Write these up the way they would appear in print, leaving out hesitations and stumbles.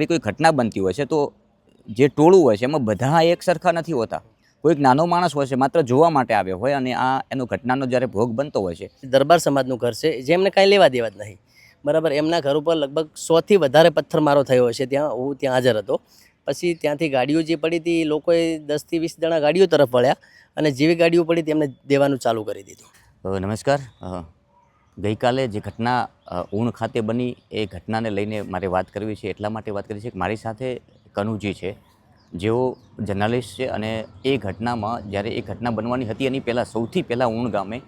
કોઈ ઘટના બનતી હોય છે તો જે ટોળું હોય છે એમાં બધા એક સરખા નથી હોતા. કોઈક નાનો માણસ હોય છે માત્ર જોવા માટે આવ્યો હોય અને આ એનો ઘટનાનો જ્યારે ભોગ બનતો હોય છે. દરબાર સમાજનું ઘર છે જેમને કાંઈ લેવા દેવા જ નહીં બરાબર. એમના ઘર ઉપર લગભગ 100થી વધારે પથ્થરમારો થયો હશે. હું ત્યાં હાજર હતો. પછી ત્યાંથી ગાડીઓ જે પડી હતી લોકોએ 10થી 20 જણા ગાડીઓ તરફ વળ્યા અને જેવી ગાડીઓ પડી તેમને દેવાનું ચાલુ કરી દીધું. નમસ્કાર. ગઈકાલે જે ઘટના ઊણ ખાતે બની એ ઘટનાને લઈને મારે વાત કરવી છે. એટલા માટે વાત કરવી છે કે મારી સાથે કનુજી છે, જેઓ જર્નલિસ્ટ છે અને એ ઘટનામાં જ્યારે એ ઘટના બનવાની હતી એની પહેલાં સૌથી પહેલાં ઊણ ગામે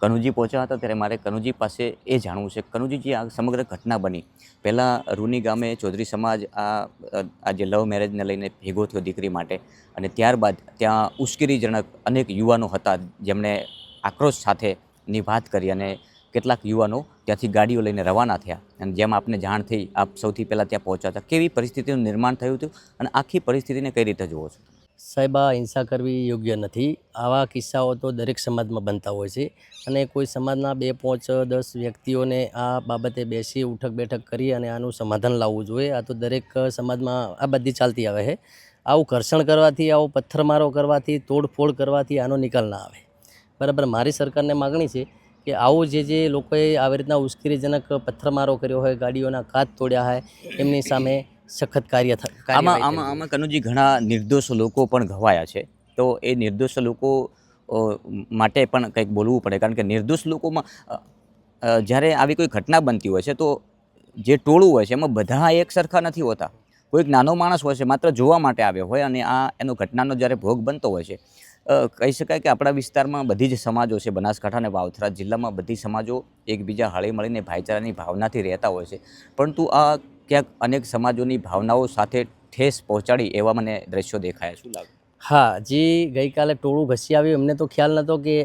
કનુજી પહોંચ્યા હતા. ત્યારે મારે કનુજી પાસે એ જાણવું છે કનુજી જે આ સમગ્ર ઘટના બની, પહેલાં રૂની ગામે ચૌધરી સમાજ આ જે લવ મેરેજને લઈને ભેગો થયો દીકરી માટે, અને ત્યારબાદ ત્યાં ઉશ્કેરીજનક અનેક યુવાનો હતા જેમણે આક્રોશ સાથેની વાત કરી અને કેટલાક યુવાનો ત્યાંથી ગાડીઓ લઈને રવાના થયા. અને જેમ આપને જાણ થઈ, આપ સૌથી પહેલાં ત્યાં પહોંચ્યા હતા. કેવી પરિસ્થિતિનું નિર્માણ થયું હતું અને આખી પરિસ્થિતિને કઈ રીતે જુઓ છો? સાહેબ, આ હિંસા કરવી યોગ્ય નથી. આવા કિસ્સાઓ તો દરેક સમાજમાં બનતા હોય છે અને કોઈ સમાજના 2, 5, 10 વ્યક્તિઓને આ બાબતે બેસી ઉઠક બેઠક કરી અને આનું સમાધાન લાવવું જોઈએ. આ તો દરેક સમાજમાં આ બધી ચાલતી આવે છે. આવું ઘર્ષણ કરવાથી, આવો પથ્થરમારો કરવાથી, તોડફોડ કરવાથી આનો નિકાલ ના આવે બરાબર. મારી સરકારને માગણી છે કે આવું જે લોકોએ આવી રીતના ઉશ્કેરણીજનક પથ્થરમારો કર્યો હોય, ગાડીઓના કાચ તોડ્યા હોય, એમની સામે સખત આમાં કનુજી ઘણા નિર્દોષ લોકો પણ ઘવાયા છે. તો એ નિર્દોષ લોકો માટે પણ કંઈક બોલવું પડે, કારણ કે નિર્દોષ લોકોમાં જ્યારે આવી કોઈ ઘટના બનતી હોય છે તો જે ટોળું હોય છે એમાં બધા એક સરખા નથી હોતા. કોઈક નાનો માણસ હોય છે માત્ર જોવા માટે આવ્યો હોય અને આ એનો ઘટનાનો જ્યારે ભોગ બનતો હોય છે. કહી શકાય કે આપણા વિસ્તારમાં બધી જ સમાજો છે, બનાસકાંઠા અને વાવથરા જિલ્લામાં બધી સમાજો એકબીજા હળી મળીને ભાઈચારાની ભાવનાથી રહેતા હોય છે. પરંતુ આ ક્યાંક અનેક સમાજોની ભાવનાઓ સાથે ઠેસ પહોંચાડી એવા મને દ્રશ્યો દેખાયા. શું લાગે? હા, જે ગઈકાલે ટોળું ઘસી આવ્યું એમને તો ખ્યાલ નહોતો કે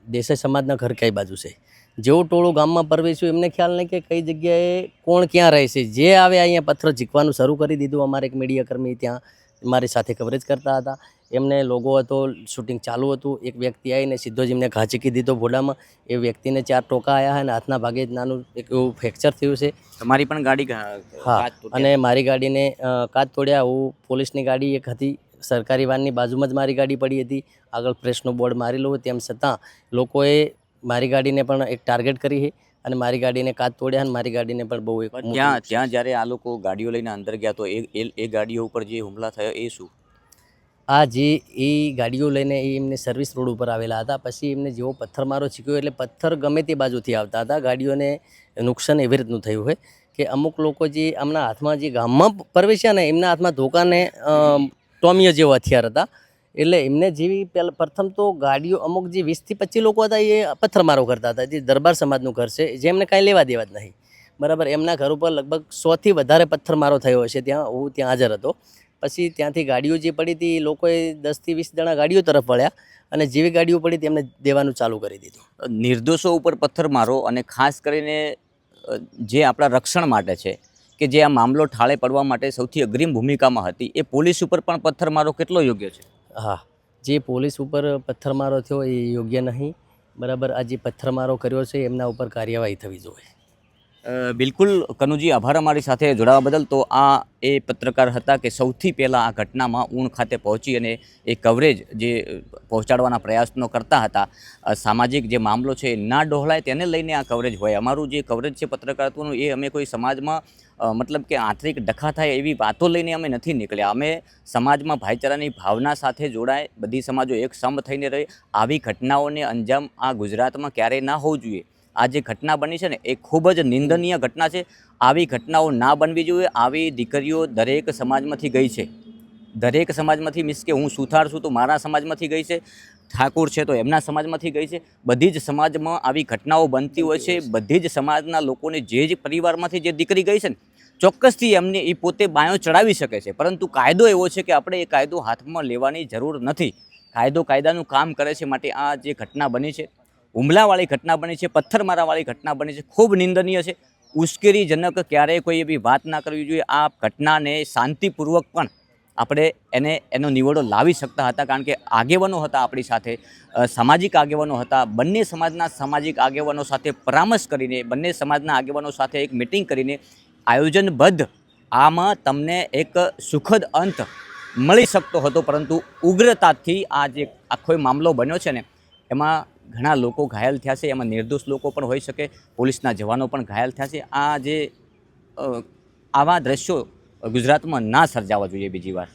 દેસાઈ સમાજના ઘર કઈ બાજુ છે. જેવું ટોળું ગામમાં પ્રવેશ્યું એમને ખ્યાલ નહીં કે કઈ જગ્યાએ કોણ ક્યાં રહે છે. જે આવે અહીંયા પથ્થર ઝીકવાનું શરૂ કરી દીધું. અમારે એક મીડિયાકર્મી ત્યાં મારી સાથે કવરેજ કરતા હતા, એમને લોગો હતો, શૂટિંગ ચાલુ હતું. એક વ્યક્તિ આવીને સીધો જ એમને ઘા ઝીકી દીધો ભોડામાં. એ વ્યક્તિને 4 ટોકા આવ્યા અને હાથના ભાગે જ નાનું એક એવું ફ્રેક્ચર થયું છે. તમારી પણ ગાડી? હા, અને મારી ગાડીને કાચ તોડ્યા. હું પોલીસની ગાડી એક હતી, સરકારી વાનની બાજુમાં જ મારી ગાડી પડી હતી. આગળ પ્રેસનું બોર્ડ મારેલું હોય, તેમ છતાં લોકોએ મારી ગાડીને પણ એક ટાર્ગેટ કરી છે અને મારી ગાડીને કાચ તોડ્યા અને મારી ગાડીને પણ બહુ એક ત્યાં જ્યારે આ લોકો ગાડીઓ લઈને અંદર ગયા તો એ ગાડીઓ ઉપર જે હુમલા થયો એ શું? આ જે એ ગાડીઓ લઈને એમને સર્વિસ રોડ ઉપર આવેલા હતા. પછી એમને જેવો પથ્થરમારો છીક્યો એટલે પથ્થર ગમે તે બાજુથી આવતા હતા. ગાડીઓને નુકસાન એવી રીતનું થયું હોય કે અમુક લોકો જે આમના હાથમાં જે ગામમાં પ્રવેશ્યા ને એમના હાથમાં ધોકાને ટોમિયો જેવો હથિયાર હતા. એટલે એમને જેવી પ્રથમ તો ગાડીઓ અમુક જે 20થી 25 લોકો હતા એ પથ્થરમારો કરતા હતા. જે દરબાર સમાજનું ઘર છે જેમને કાંઈ લેવા દેવા જ નહીં બરાબર. એમના ઘર ઉપર લગભગ 100થી વધારે પથ્થરમારો થયો હશે. હું ત્યાં હાજર હતો. પછી ત્યાંથી ગાડીઓ જે પડી હતી લોકોએ 10થી 20 જણા ગાડીઓ તરફ વળ્યા અને જેવી ગાડીઓ પડી તેમને દેવાનું ચાલુ કરી દીધું. નિર્દોષો ઉપર પથ્થરમારો, અને ખાસ કરીને જે આપણા રક્ષણ માટે છે કે જે આ મામલો ઠાળે પડવા માટે સૌથી અગ્રિમ ભૂમિકામાં હતી, એ પોલીસ ઉપર પણ પથ્થરમારો કેટલો યોગ્ય છે? હા, જે પોલીસ ઉપર પથ્થરમારો થયો એ યોગ્ય નહીં બરાબર. આ જે પથ્થરમારો કર્યો છે એમના ઉપર કાર્યવાહી થવી જોઈએ. બિલકુલ કનુજી, આભાર અમારી સાથે જોડાવા બદલ. તો આ એ પત્રકાર હતા કે સૌથી પહેલાં આ ઘટનામાં ઊણ ખાતે પહોંચી અને એ કવરેજ જે પહોંચાડવાના પ્રયાસનો કરતા હતા. સામાજિક જે મામલો છે ના ડહોળાય તેને લઈને આ કવરેજ હોય. અમારું જે કવરેજ છે પત્રકારત્વનું, એ અમે કોઈ સમાજમાં મતલબ કે આંતરિક ડખા થાય એવી વાતો લઈને અમે નથી નીકળ્યા. અમે સમાજમાં ભાઈચારાની ભાવના સાથે જોડાય, બધી સમાજો એક સમ થઈને રહે, આવી ઘટનાઓને અંજામ આ ગુજરાતમાં ક્યારેય ના હોવું જોઈએ. આ જે ઘટના બની છે ને એ ખૂબ જ નિંદનીય ઘટના છે. આવી ઘટનાઓ ના બનવી જોઈએ. આવી દીકરીઓ દરેક સમાજમાંથી ગઈ છે. દરેક સમાજમાંથી, મીન્સ કે હું સુથાર છું તો મારા સમાજમાંથી ગઈ છે, ઠાકોર છે તો એમના સમાજમાંથી ગઈ છે. બધી જ સમાજમાં આવી ઘટનાઓ બનતી હોય છે. બધી જ સમાજના લોકોને જે પરિવારમાંથી જે દીકરી ગઈ છે ને, ચોક્કસથી એમને એ પોતે બાયો ચડાવી શકે છે. પરંતુ કાયદો એવો છે કે આપણે એ કાયદો હાથમાં લેવાની જરૂર નથી. કાયદો કાયદાનું કામ કરે છે. માટે આ જે ઘટના બની છે, હુમલાવાળી ઘટના બની છે, પથ્થરમારાવાળી ઘટના બની છે, ખૂબ નિંદનીય છે. ઉશ્કેરીજનક ક્યારેય કોઈ એવી વાત ના કરવી જોઈએ. આ ઘટનાને શાંતિપૂર્વક પણ આપણે એનો નિવેડો લાવી શકતા હતા, કારણ કે આગેવાનો હતા આપણી સાથે, સામાજિક આગેવાનો હતા. બંને સમાજના સામાજિક આગેવાનો સાથે પરામર્શ કરીને, બંને સમાજના આગેવાનો સાથે એક મિટિંગ કરીને આયોજનબદ્ધ આમાં તમને એક સુખદ અંત મળી શકતો હતો, પરંતુ ઉગ્રતાથી આ જે આખો મામલો બન્યો છે ને એમાં ઘણા લોકો ઘાયલ થયા છે, એમાં નિર્દોષ લોકો પણ હોઈ શકે, પોલીસના જવાનો પણ ઘાયલ થયા છે. આ જે આવા દ્રશ્યો ગુજરાતમાં ના સર્જાવા જોઈએ બીજી વાર.